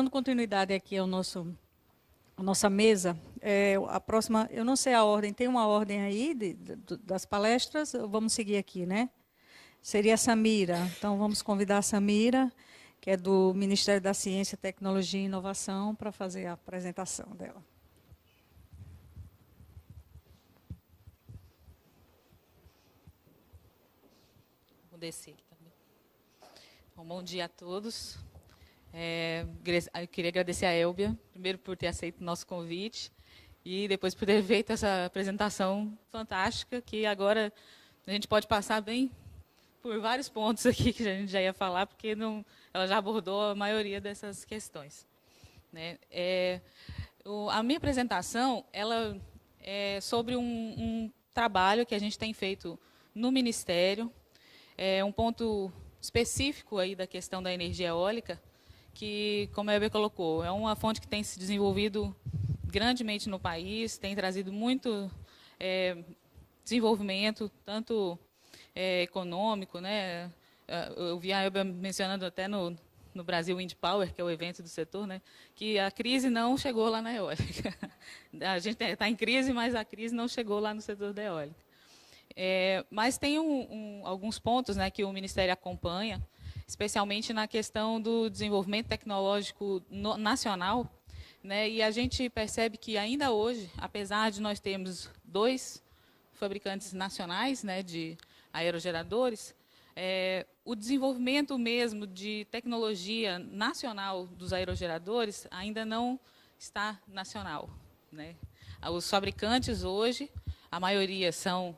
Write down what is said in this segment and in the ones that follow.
dando continuidade aqui ao a nossa mesa, a próxima, eu não sei a ordem, tem uma ordem aí das palestras, vamos seguir aqui, né? Seria a Samira. Então, vamos convidar a Samira, que é do Ministério da Ciência, Tecnologia e Inovação, para fazer a apresentação dela. Vou descer aqui também. Bom dia a todos. Eu queria agradecer a Elbia, primeiro por ter aceito o nosso convite e depois por ter feito essa apresentação fantástica, que agora a gente pode passar bem por vários pontos aqui que a gente já ia falar, porque ela já abordou a maioria dessas questões, né? A minha apresentação ela é sobre um trabalho que a gente tem feito no Ministério, um ponto específico aí da questão da energia eólica, que, como a Elbia colocou, é uma fonte que tem se desenvolvido grandemente no país, tem trazido muito desenvolvimento, tanto econômico, né? Eu vi a Elbia mencionando até no Brasil Wind Power, que é o evento do setor, né, que a crise não chegou lá na eólica. A gente está em crise, mas a crise não chegou lá no setor da eólica. Mas tem alguns pontos, né, que o Ministério acompanha, especialmente na questão do desenvolvimento tecnológico nacional, né, e a gente percebe que ainda hoje, apesar de nós termos 2 fabricantes nacionais, né, de aerogeradores, o desenvolvimento mesmo de tecnologia nacional dos aerogeradores ainda não está nacional, né? Os fabricantes hoje, a maioria são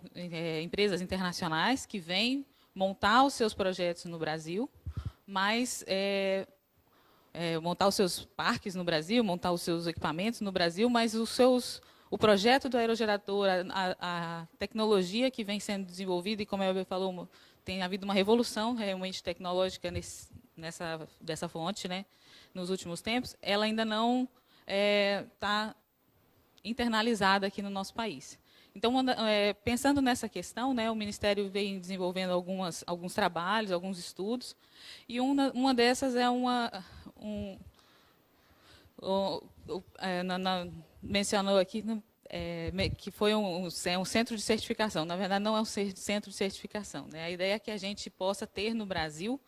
empresas internacionais que vêm montar os seus projetos no Brasil, mas montar os seus parques no Brasil, montar os seus equipamentos no Brasil, mas o projeto do aerogerador, a tecnologia que vem sendo desenvolvida, e como a Elbia falou, tem havido uma revolução realmente tecnológica dessa fonte, né, nos últimos tempos, ela ainda não está internalizada aqui no nosso país. Então, pensando nessa questão, né, o Ministério vem desenvolvendo alguns trabalhos, alguns estudos, e uma dessas é mencionou aqui que foi um centro de certificação. Na verdade, não é um centro de certificação, né? A ideia é que a gente possa ter no Brasil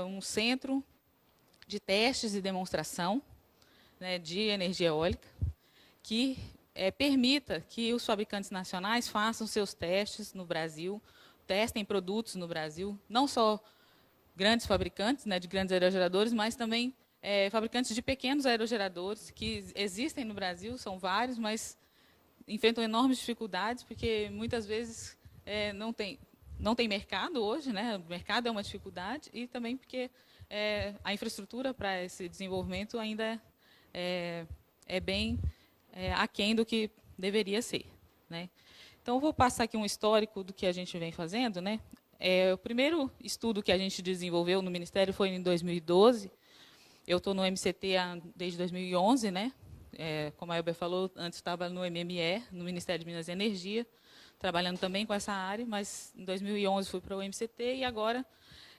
um centro de testes e demonstração, né, de energia eólica, que permita que os fabricantes nacionais façam seus testes no Brasil, testem produtos no Brasil, não só grandes fabricantes, né, de grandes aerogeradores, mas também fabricantes de pequenos aerogeradores, que existem no Brasil, são vários, mas enfrentam enormes dificuldades, porque muitas vezes não tem mercado hoje, né? O mercado é uma dificuldade, e também porque a infraestrutura para esse desenvolvimento ainda é bem aquém do que deveria ser, né? Então, eu vou passar aqui um histórico do que a gente vem fazendo, né? O primeiro estudo que a gente desenvolveu no Ministério foi em 2012. Eu estou no MCT desde 2011, né? Como a Elbia falou, antes estava no MME, no Ministério de Minas e Energia, trabalhando também com essa área, mas em 2011 fui para o MCT, e agora,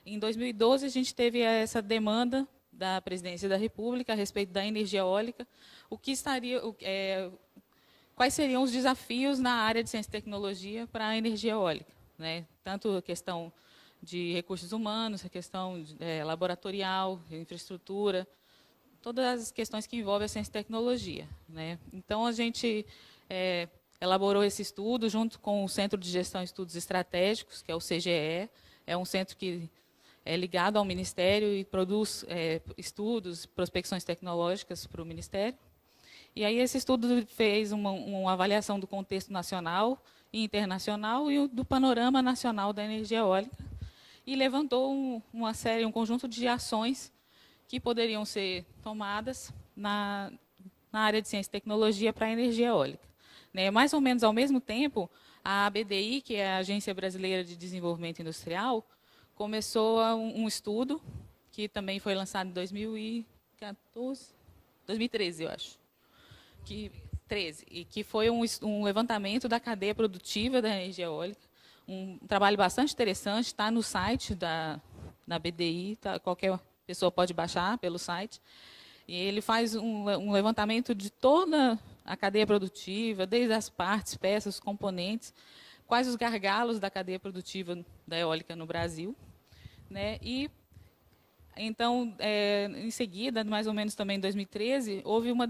em 2012, a gente teve essa demanda da Presidência da República a respeito da energia eólica, quais seriam os desafios na área de ciência e tecnologia para a energia eólica, né? Tanto a questão de recursos humanos, a questão laboratorial, infraestrutura, todas as questões que envolvem a ciência e tecnologia, né? Então, a gente elaborou esse estudo junto com o Centro de Gestão e Estudos Estratégicos, que é o CGE, é um centro que é ligado ao Ministério e produz estudos, prospecções tecnológicas para o Ministério. E aí esse estudo fez uma avaliação do contexto nacional e internacional e do panorama nacional da energia eólica, e levantou um conjunto de ações que poderiam ser tomadas na área de ciência e tecnologia para a energia eólica, né? Mais ou menos ao mesmo tempo, a ABDI, que é a Agência Brasileira de Desenvolvimento Industrial, começou um estudo, que também foi lançado em 2013, eu acho, e que foi um levantamento da cadeia produtiva da energia eólica, um trabalho bastante interessante, está no site da BDI, qualquer pessoa pode baixar pelo site, E ele faz um levantamento de toda a cadeia produtiva, desde as partes, peças, componentes, quais os gargalos da cadeia produtiva da eólica no Brasil, né? E então, em seguida, mais ou menos também em 2013, houve uma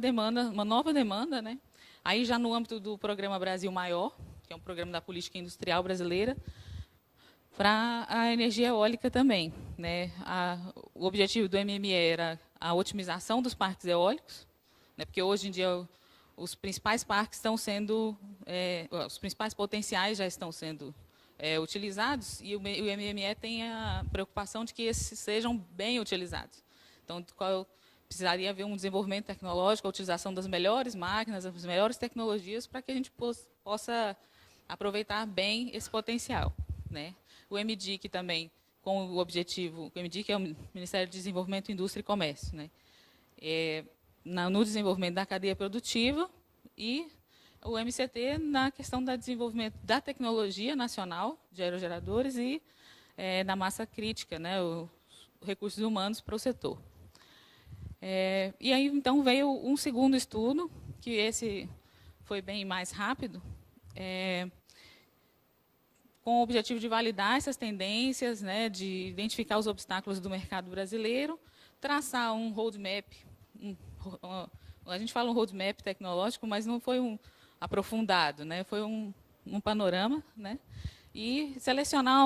nova demanda, né? Aí já no âmbito do Programa Brasil Maior, que é um programa da política industrial brasileira, para a energia eólica também, né? O objetivo do MME era a otimização dos parques eólicos, né? Porque hoje em dia os principais parques estão sendo, os principais potenciais já estão sendo utilizados, e o MME tem a preocupação de que esses sejam bem utilizados. Então, precisaria haver um desenvolvimento tecnológico, a utilização das melhores máquinas, das melhores tecnologias, para que a gente possa aproveitar bem esse potencial, né? O MDIC também, com o objetivo, o MDIC é o Ministério de Desenvolvimento, Indústria e Comércio, né? No desenvolvimento da cadeia produtiva, e o MCT na questão do desenvolvimento da tecnologia nacional de aerogeradores e da massa crítica, né, os recursos humanos para o setor. E aí, então, veio um segundo estudo, que esse foi bem mais rápido, com o objetivo de validar essas tendências, né, de identificar os obstáculos do mercado brasileiro, traçar um roadmap. A gente fala um roadmap tecnológico, mas não foi aprofundado, né? Foi um panorama, né? E selecionar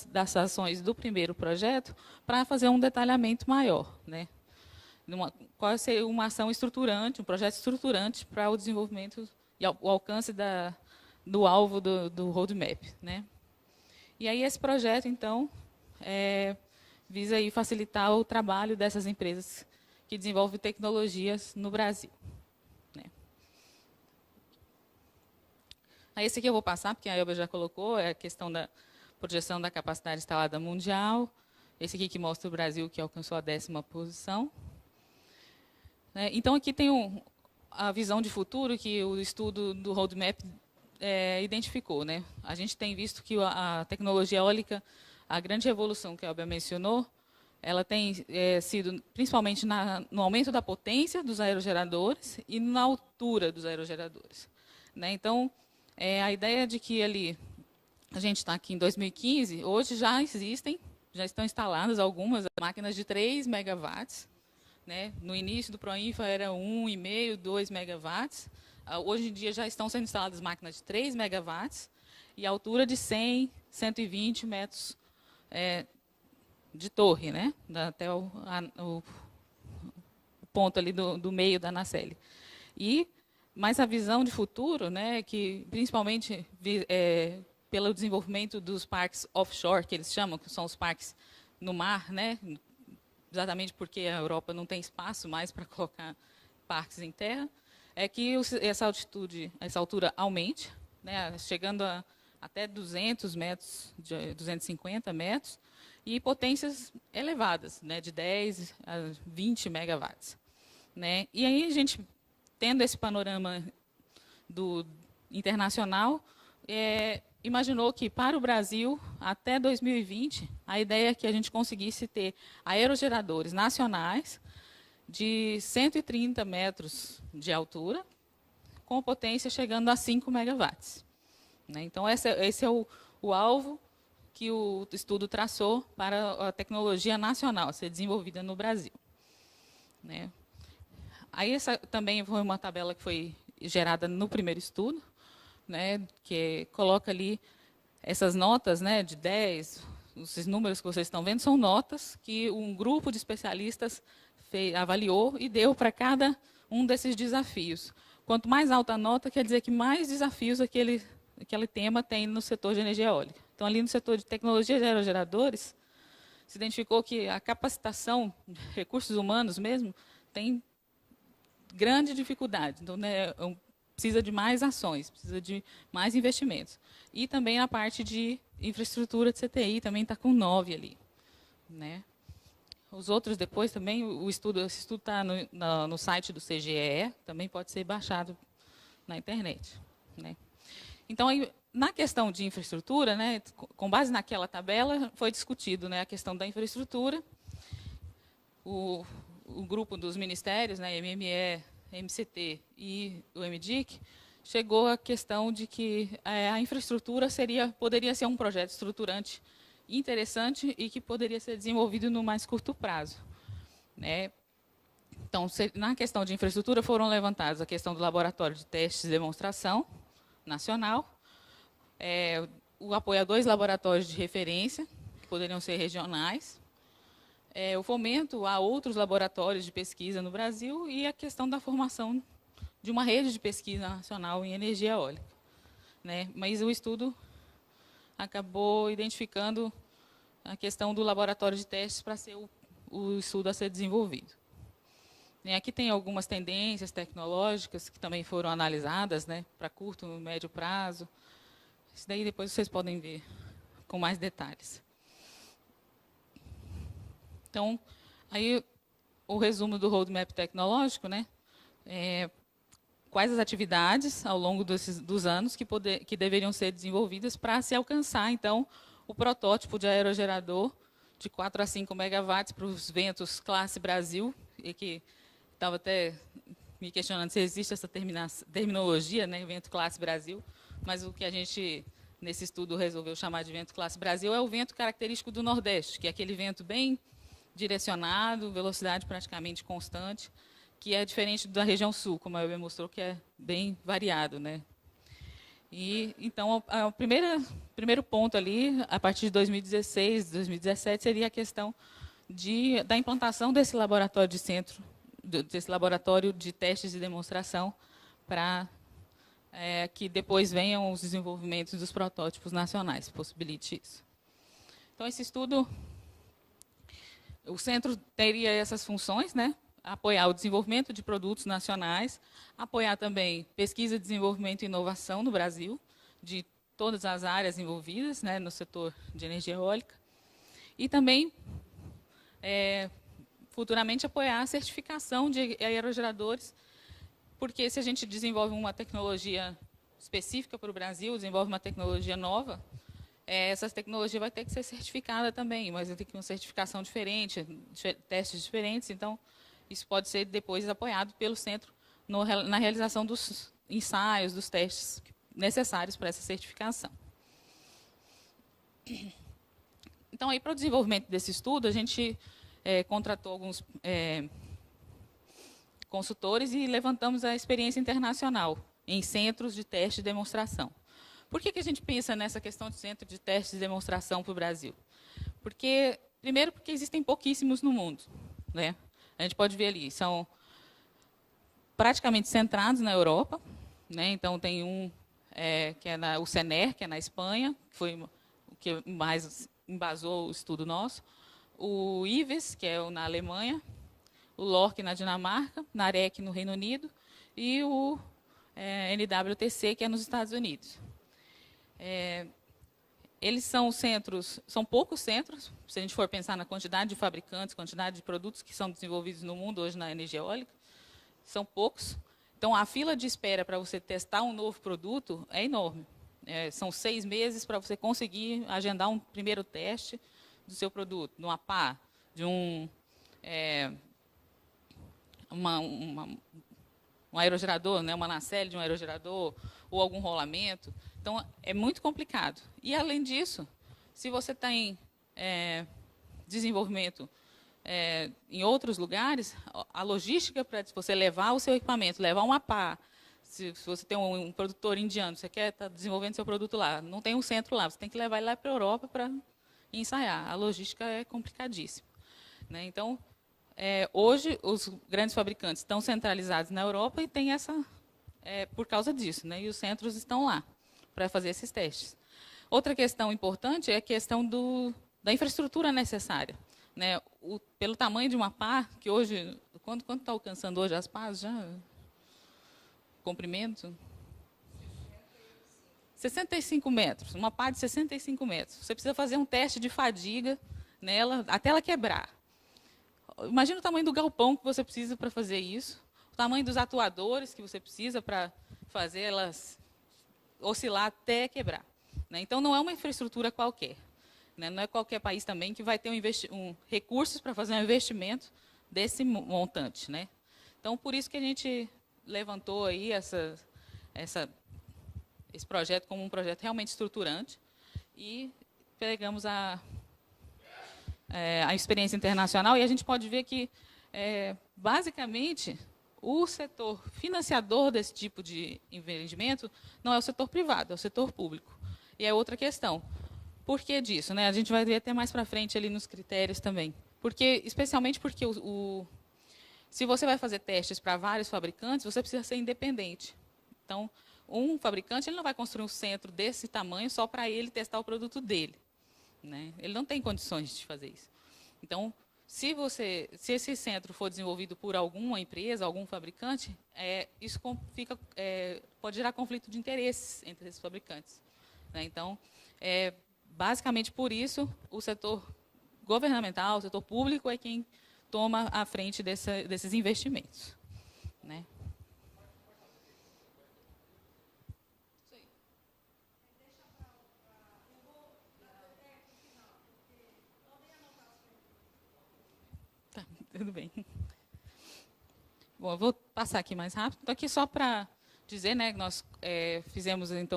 das ações do primeiro projeto para fazer um detalhamento maior, né? Qual seria uma ação estruturante, um projeto estruturante para o desenvolvimento e o alcance do alvo do roadmap, né? E aí esse projeto, então, visa aí facilitar o trabalho dessas empresas que desenvolvem tecnologias no Brasil. Aí esse aqui eu vou passar, porque a Elba já colocou, é a questão da projeção da capacidade instalada mundial. Esse aqui que mostra o Brasil, que alcançou a 10ª posição. Então, aqui tem a visão de futuro que o estudo do roadmap identificou, né? A gente tem visto que a tecnologia eólica, a grande revolução que a Elba mencionou, ela tem sido principalmente no aumento da potência dos aerogeradores e na altura dos aerogeradores, né? Então, a ideia de que a gente está aqui em 2015, hoje já estão instaladas algumas máquinas de 3 megawatts. Né? No início do Proinfa era 1,5, 2 megawatts. Hoje em dia já estão sendo instaladas máquinas de 3 megawatts e altura de 100, 120 metros de torre, né? Até o ponto ali do meio da nacelle. Mas a visão de futuro, né, que principalmente pelo desenvolvimento dos parques offshore, que eles chamam, que são os parques no mar, né, exatamente porque a Europa não tem espaço mais para colocar parques em terra, é que essa altura aumente, né, chegando até 200 metros, 250 metros, e potências elevadas, né, de 10 a 20 megawatts. Né? E aí a gente, tendo esse panorama internacional, imaginou que, para o Brasil, até 2020, a ideia é que a gente conseguisse ter aerogeradores nacionais de 130 metros de altura, com potência chegando a 5 megawatts. Né? Então, esse é o alvo que o estudo traçou para a tecnologia nacional ser desenvolvida no Brasil. Né? Aí essa também foi uma tabela que foi gerada no primeiro estudo, né, que coloca ali essas notas, né, de 10, esses números que vocês estão vendo são notas que um grupo de especialistas avaliou e deu para cada um desses desafios. Quanto mais alta a nota, quer dizer que mais desafios aquele tema tem no setor de energia eólica. Então, ali no setor de tecnologia de aerogeradores, se identificou que a capacitação de recursos humanos mesmo tem grande dificuldade. Então, né, precisa de mais ações, precisa de mais investimentos. E também a parte de infraestrutura de CTI também está com 9 ali. Né? Os outros depois também, esse estudo está no site do CGEE, também pode ser baixado na internet. Né? Então, na questão de infraestrutura, né, com base naquela tabela, foi discutido, né, a questão da infraestrutura. o grupo dos ministérios, né, MME, MCT e o MDIC, chegou à questão de que a infraestrutura poderia ser um projeto estruturante interessante e que poderia ser desenvolvido no mais curto prazo, né? Então, na questão de infraestrutura, foram levantados a questão do laboratório de testes e demonstração nacional, o apoio a 2 laboratórios de referência, que poderiam ser regionais, o fomento a outros laboratórios de pesquisa no Brasil e a questão da formação de uma rede de pesquisa nacional em energia eólica, né? Mas o estudo acabou identificando a questão do laboratório de testes para ser o estudo a ser desenvolvido. Aqui tem algumas tendências tecnológicas que também foram analisadas, né, para curto e médio prazo. Isso daí depois vocês podem ver com mais detalhes. Então, aí o resumo do roadmap tecnológico, né, quais as atividades ao longo dos anos que deveriam ser desenvolvidas para se alcançar, então, o protótipo de aerogerador de 4 a 5 megawatts para os ventos classe Brasil, e que estava até me questionando se existe essa terminologia, né, vento classe Brasil, mas o que a gente, nesse estudo, resolveu chamar de vento classe Brasil é o vento característico do Nordeste, que é aquele vento bem direcionado, velocidade praticamente constante, que é diferente da região sul, como a Elber mostrou, que é bem variado, né? E, então, o primeiro ponto ali, a partir de 2016, 2017, seria a questão da implantação desse laboratório desse laboratório de testes de demonstração, para que depois venham os desenvolvimentos dos protótipos nacionais, possibilite isso. Então, esse estudo, o centro teria essas funções, né? Apoiar o desenvolvimento de produtos nacionais, apoiar também pesquisa, desenvolvimento e inovação no Brasil, de todas as áreas envolvidas, né, no setor de energia eólica, e também, futuramente, apoiar a certificação de aerogeradores, porque se a gente desenvolve uma tecnologia específica para o Brasil, desenvolve uma tecnologia nova, essa tecnologia vai ter que ser certificada também, mas vai ter que ter uma certificação diferente, testes diferentes, então, isso pode ser depois apoiado pelo centro na realização dos ensaios, dos testes necessários para essa certificação. Então, aí, para o desenvolvimento desse estudo, a gente contratou alguns consultores e levantamos a experiência internacional em centros de teste e demonstração. Por que a gente pensa nessa questão de centro de teste e demonstração para o Brasil? Primeiro, porque existem pouquíssimos no mundo, né? A gente pode ver ali, são praticamente centrados na Europa, né? Então, tem um que é o CENER, que é na Espanha, que foi o que mais embasou o estudo nosso, o IVES, que é na Alemanha, o LORC na Dinamarca, NAREC no Reino Unido, e o NWTC, que é nos Estados Unidos. Eles são poucos centros, se a gente for pensar na quantidade de fabricantes, quantidade de produtos que são desenvolvidos no mundo hoje na energia eólica, são poucos. Então, a fila de espera para você testar um novo produto é enorme. São 6 meses para você conseguir agendar um primeiro teste do seu produto, numa pá, de um aerogerador, né, uma nacelle de um aerogerador, ou algum rolamento. Então, é muito complicado. E, além disso, se você está em desenvolvimento em outros lugares, a logística para você levar o seu equipamento, levar uma pá, se você tem um produtor indiano, você quer estar desenvolvendo seu produto lá, não tem um centro lá, você tem que levar ele lá para a Europa para ensaiar. A logística é complicadíssima, né? Então, hoje, os grandes fabricantes estão centralizados na Europa e tem por causa disso, né? E os centros estão lá para fazer esses testes. Outra questão importante é a questão da infraestrutura necessária, né? Pelo tamanho de uma pá, que hoje, quanto está alcançando hoje as pás já? Comprimento? 65 metros, uma pá de 65 metros. Você precisa fazer um teste de fadiga nela até ela quebrar. Imagina o tamanho do galpão que você precisa para fazer isso, o tamanho dos atuadores que você precisa para fazer elas oscilar até quebrar, né? Então, não é uma infraestrutura qualquer, né? Não é qualquer país também que vai ter recursos para fazer um investimento desse montante, né? Então, por isso que a gente levantou aí esse projeto como um projeto realmente estruturante e pegamos a experiência internacional, e a gente pode ver que, basicamente, o setor financiador desse tipo de empreendimento não é o setor privado, é o setor público. E é outra questão. Por que disso? Né? A gente vai ver até mais para frente ali nos critérios também. Especialmente porque se você vai fazer testes para vários fabricantes, você precisa ser independente. Então, um fabricante ele não vai construir um centro desse tamanho só para ele testar o produto dele, né? Ele não tem condições de fazer isso. Então, se esse centro for desenvolvido por alguma empresa, algum fabricante, isso pode gerar conflito de interesses entre esses fabricantes, né? Então, basicamente por isso, o setor governamental, o setor público é quem toma a frente desses investimentos, né? Tá, tudo bem. Bom, eu vou passar aqui mais rápido. Estou aqui só para dizer, né, que nós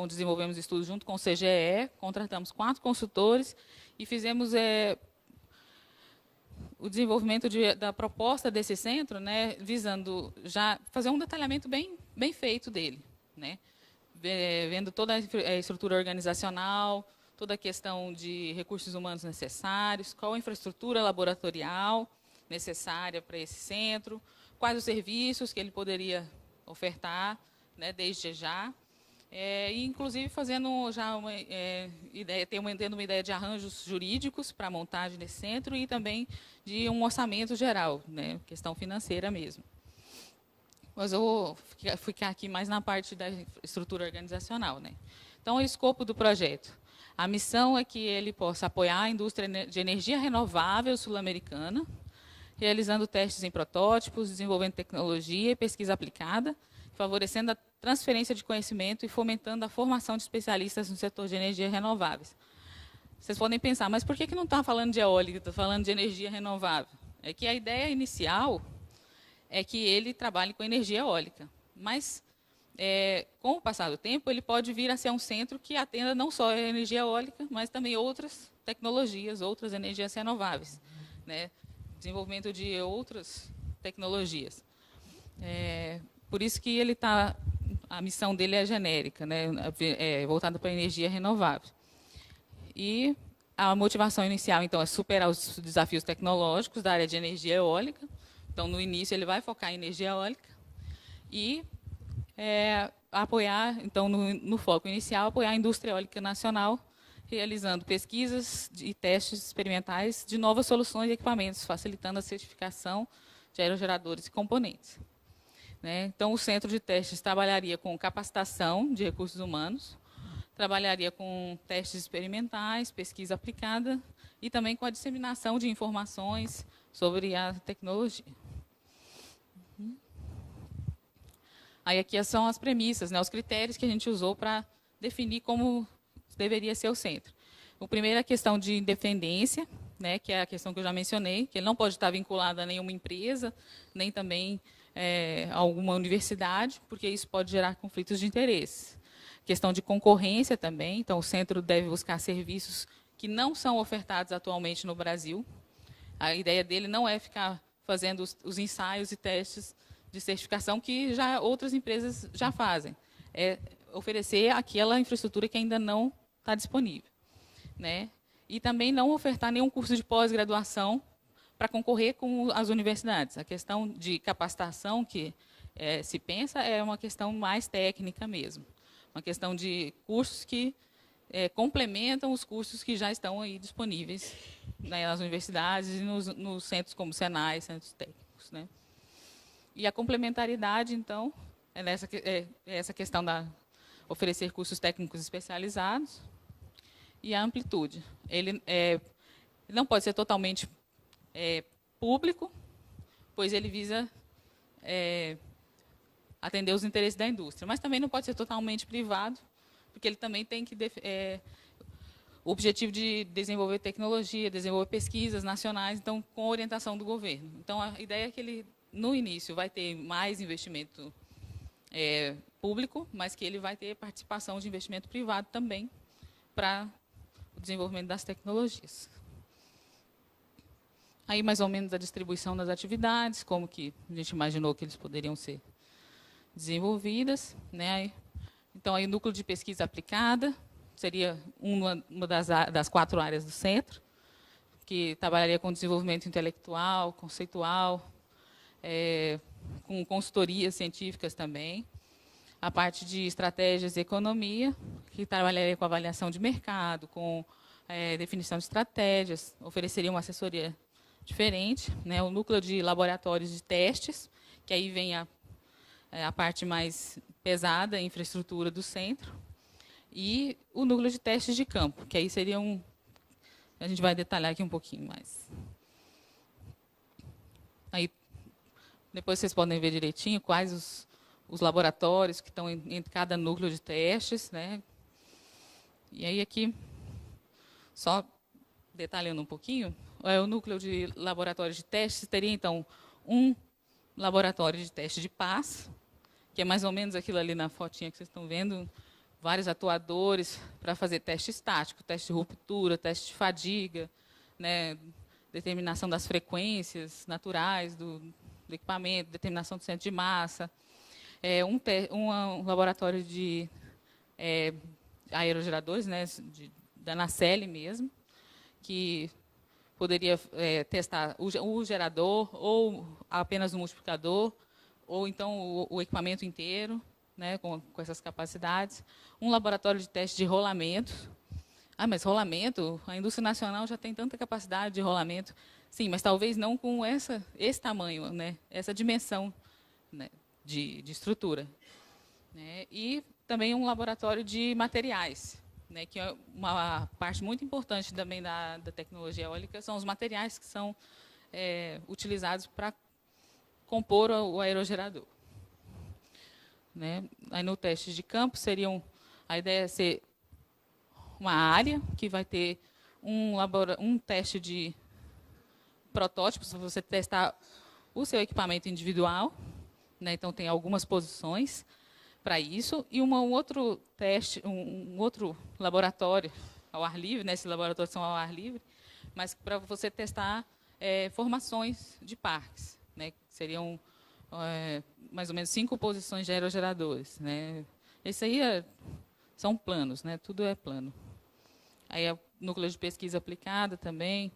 desenvolvemos estudos junto com o CGE, contratamos 4 consultores e fizemos o desenvolvimento da proposta desse centro, né, visando já fazer um detalhamento bem feito dele, né, vendo toda a estrutura organizacional, toda a questão de recursos humanos necessários, qual a infraestrutura laboratorial necessária para esse centro, quais os serviços que ele poderia ofertar, né, desde já, e inclusive fazendo já tendo uma ideia de arranjos jurídicos para a montagem desse centro e também de um orçamento geral, né, questão financeira mesmo. Mas eu vou ficar aqui mais na parte da estrutura organizacional, né. Então, o escopo do projeto. A missão é que ele possa apoiar a indústria de energia renovável sul-americana, realizando testes em protótipos, desenvolvendo tecnologia e pesquisa aplicada, favorecendo a transferência de conhecimento e fomentando a formação de especialistas no setor de energias renováveis. Vocês podem pensar, mas por que não está falando de eólica, está falando de energia renovável? É que a ideia inicial é que ele trabalhe com energia eólica, mas com o passar do tempo, ele pode vir a ser um centro que atenda não só a energia eólica, mas também outras tecnologias, outras energias renováveis, né? Desenvolvimento de outras tecnologias. Por isso que a missão dele é genérica, né? Voltada para a energia renovável. E a motivação inicial, então, é superar os desafios tecnológicos da área de energia eólica. Então, no início, ele vai focar em energia eólica e apoiar, então, no foco inicial, apoiar a indústria eólica nacional, realizando pesquisas e testes experimentais de novas soluções e equipamentos, facilitando a certificação de aerogeradores e componentes, né? Então, o Centro de Testes trabalharia com capacitação de recursos humanos, trabalharia com testes experimentais, pesquisa aplicada e também com a disseminação de informações sobre a tecnologia. Aí aqui são as premissas, né, os critérios que a gente usou para definir como deveria ser o centro. O primeiro é a questão de independência, né, que é a questão que eu já mencionei, que ele não pode estar vinculado a nenhuma empresa, nem também a alguma universidade, porque isso pode gerar conflitos de interesse. Questão de concorrência também, então o centro deve buscar serviços que não são ofertados atualmente no Brasil. A ideia dele não é ficar fazendo os ensaios e testes de certificação que já outras empresas já fazem. É oferecer aquela infraestrutura que ainda não está disponível, né? E também não ofertar nenhum curso de pós-graduação para concorrer com as universidades. A questão de capacitação que se pensa é uma questão mais técnica mesmo. Uma questão de cursos que complementam os cursos que já estão aí disponíveis, né, nas universidades e nos centros como Senai, centros técnicos, né? E a complementaridade, então, é essa questão da oferecer cursos técnicos especializados e a amplitude. Ele não pode ser totalmente público, pois ele visa atender os interesses da indústria, mas também não pode ser totalmente privado, porque ele também tem que o objetivo de desenvolver tecnologia, desenvolver pesquisas nacionais, então, com orientação do governo. Então, a ideia é que ele, no início, vai ter mais investimento público, mas que ele vai ter participação de investimento privado também para o desenvolvimento das tecnologias. Aí, mais ou menos, a distribuição das atividades, como que a gente imaginou que eles poderiam ser desenvolvidas, né? Então, aí, o núcleo de pesquisa aplicada seria uma das 4 áreas do centro, que trabalharia com desenvolvimento intelectual, conceitual, com consultorias científicas também. A parte de estratégias e economia, que trabalharia com avaliação de mercado, com definição de estratégias, ofereceria uma assessoria diferente, né? O núcleo de laboratórios de testes, que aí vem a parte mais pesada, a infraestrutura do centro, e o núcleo de testes de campo, que aí seria a gente vai detalhar aqui um pouquinho mais. Aí, depois vocês podem ver direitinho quais os laboratórios que estão em cada núcleo de testes, né? E aí aqui, só detalhando um pouquinho, o núcleo de laboratórios de testes teria, então, um laboratório de teste de paz, que é mais ou menos aquilo ali na fotinha que vocês estão vendo, vários atuadores para fazer teste estático, teste de ruptura, teste de fadiga, né, determinação das frequências naturais do equipamento, determinação do centro de massa. Um laboratório de aerogeradores, né, da Nacelle mesmo, que poderia testar o gerador, ou apenas o multiplicador, ou então o equipamento inteiro, né, com essas capacidades. Um laboratório de teste de rolamento. Mas rolamento, a indústria nacional já tem tanta capacidade de rolamento. Sim, mas talvez não com esse tamanho, né, essa dimensão, né, de estrutura. Né, e também um laboratório de materiais, né, que é uma parte muito importante também da tecnologia eólica, são os materiais que são utilizados para compor o aerogerador. Né? Aí no teste de campo a ideia é ser uma área que vai ter um teste de protótipos, para você testar o seu equipamento individual, né? Então tem algumas posições para isso, e um outro teste, um outro laboratório ao ar livre, né? Esses laboratórios são ao ar livre, mas para você testar formações de parques, né? Seriam mais ou menos 5 posições de aerogeradores, né? Esse aí são planos, né? Tudo é plano. Aí o núcleo de pesquisa aplicada também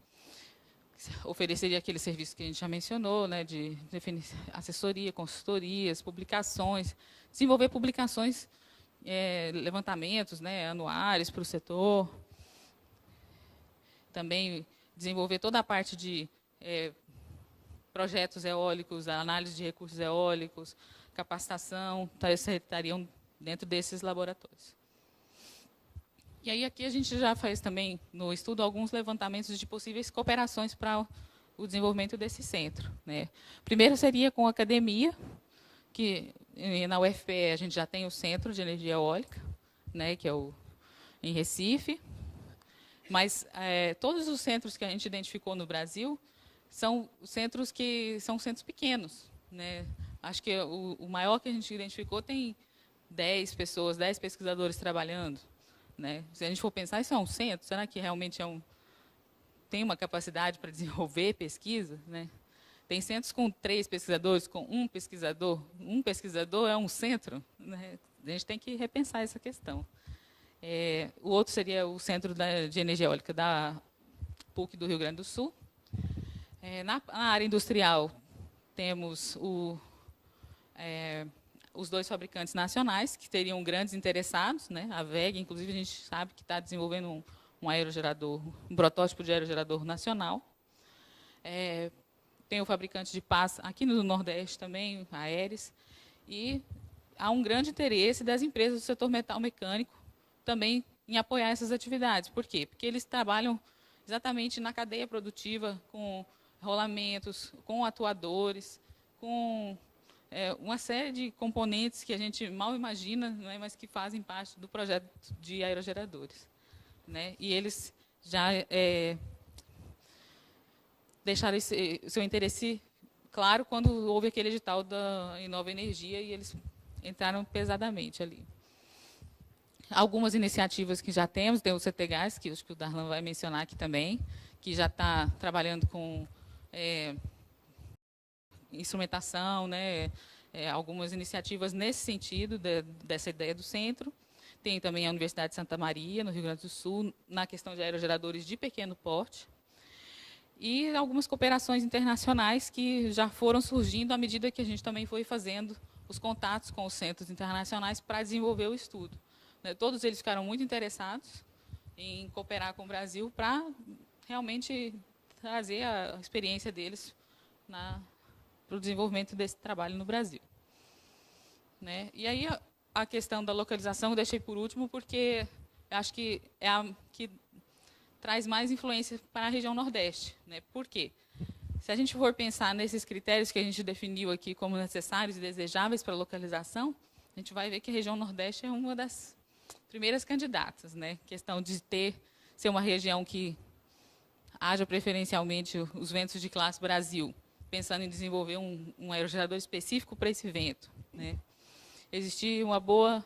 ofereceria aquele serviço que a gente já mencionou, né? De assessoria, consultorias, publicações, desenvolver publicações, levantamentos, né? Anuários para o setor. Também desenvolver toda a parte de projetos eólicos, análise de recursos eólicos, capacitação, estariam dentro desses laboratórios. E aí aqui a gente já faz também, no estudo, alguns levantamentos de possíveis cooperações para o desenvolvimento desse centro. Né? Primeiro seria com a academia, que na UFPE a gente já tem o Centro de Energia Eólica, né, que é em Recife, mas todos os centros que a gente identificou no Brasil são centros pequenos, né? Acho que o maior que a gente identificou tem 10 pessoas, 10 pesquisadores trabalhando, né? Se a gente for pensar, isso é um centro? Será que realmente tem uma capacidade para desenvolver pesquisa, né? Tem centros com 3 pesquisadores, com 1 pesquisador. Um pesquisador é um centro, né? A gente tem que repensar essa questão. O outro seria o Centro de Energia Eólica da PUC do Rio Grande do Sul. Na área industrial, temos os 2 fabricantes nacionais, que teriam grandes interessados, né? A WEG, inclusive, a gente sabe que está desenvolvendo um aerogerador, um protótipo de aerogerador nacional. Tem o fabricante de pás aqui no Nordeste também, a Aeres, e há um grande interesse das empresas do setor metal mecânico também em apoiar essas atividades. Por quê? Porque eles trabalham exatamente na cadeia produtiva, com rolamentos, com atuadores, com uma série de componentes que a gente mal imagina, né, mas que fazem parte do projeto de aerogeradores. né? E eles já deixaram seu interesse claro quando houve aquele edital da Inova Energia e eles entraram pesadamente ali. Algumas iniciativas que já temos, tem o CTGás, que acho que o Darlan vai mencionar aqui também, que já está trabalhando com instrumentação, né, algumas iniciativas nesse sentido, dessa ideia do centro. Tem também a Universidade de Santa Maria, no Rio Grande do Sul, na questão de aerogeradores de pequeno porte. E algumas cooperações internacionais que já foram surgindo à medida que a gente também foi fazendo os contatos com os centros internacionais para desenvolver o estudo. Todos eles ficaram muito interessados em cooperar com o Brasil para realmente trazer a experiência deles para o desenvolvimento desse trabalho no Brasil. Né? E aí a questão da localização eu deixei por último, porque acho que é a que traz mais influência para a região Nordeste. Né? Por quê? Se a gente for pensar nesses critérios que a gente definiu aqui como necessários e desejáveis para a localização, a gente vai ver que a região Nordeste é uma das primeiras candidatas. Né? Questão de ser uma região que haja preferencialmente os ventos de classe Brasil, pensando em desenvolver um aerogerador específico para esse vento. Né? Existir uma boa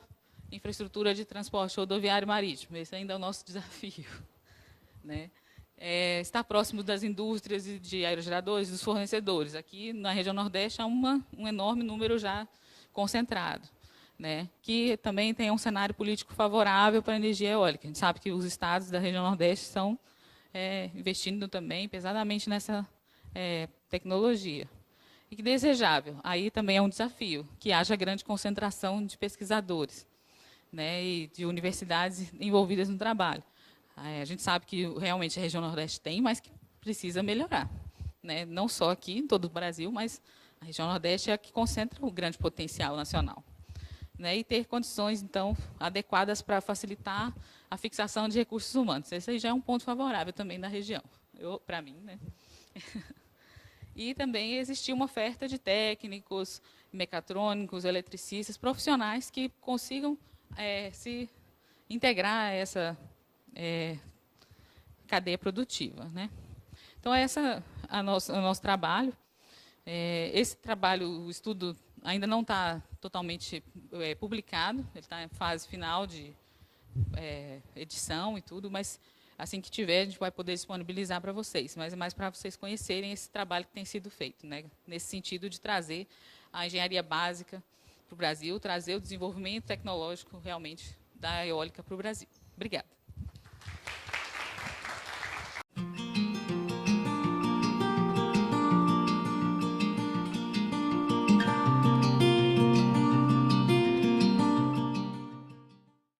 infraestrutura de transporte rodoviário e marítimo, esse ainda é o nosso desafio. Né? Estar próximo das indústrias de aerogeradores, dos fornecedores. Aqui, na região Nordeste, há um enorme número já concentrado. Né? Que também tem um cenário político favorável para a energia eólica. A gente sabe que os estados da região Nordeste estão investindo também pesadamente nessa tecnologia. E que desejável, aí também é um desafio, que haja grande concentração de pesquisadores, né, e de universidades envolvidas no trabalho. A gente sabe que realmente a região Nordeste tem, mas que precisa melhorar. Né, não só aqui, em todo o Brasil, mas a região Nordeste é a que concentra o grande potencial nacional. Né, e ter condições, então, adequadas para facilitar a fixação de recursos humanos. Esse aí já é um ponto favorável também da região, para mim. Né? E também existia uma oferta de técnicos, mecatrônicos, eletricistas, profissionais que consigam se integrar a essa cadeia produtiva. Né? Então, esse é o nosso trabalho. Esse trabalho, o estudo, ainda não está totalmente publicado, ele está em fase final de edição e tudo, mas assim que tiver, a gente vai poder disponibilizar para vocês. Mas é mais para vocês conhecerem esse trabalho que tem sido feito, né? Nesse sentido de trazer a engenharia básica para o Brasil, trazer o desenvolvimento tecnológico realmente da eólica para o Brasil. Obrigada.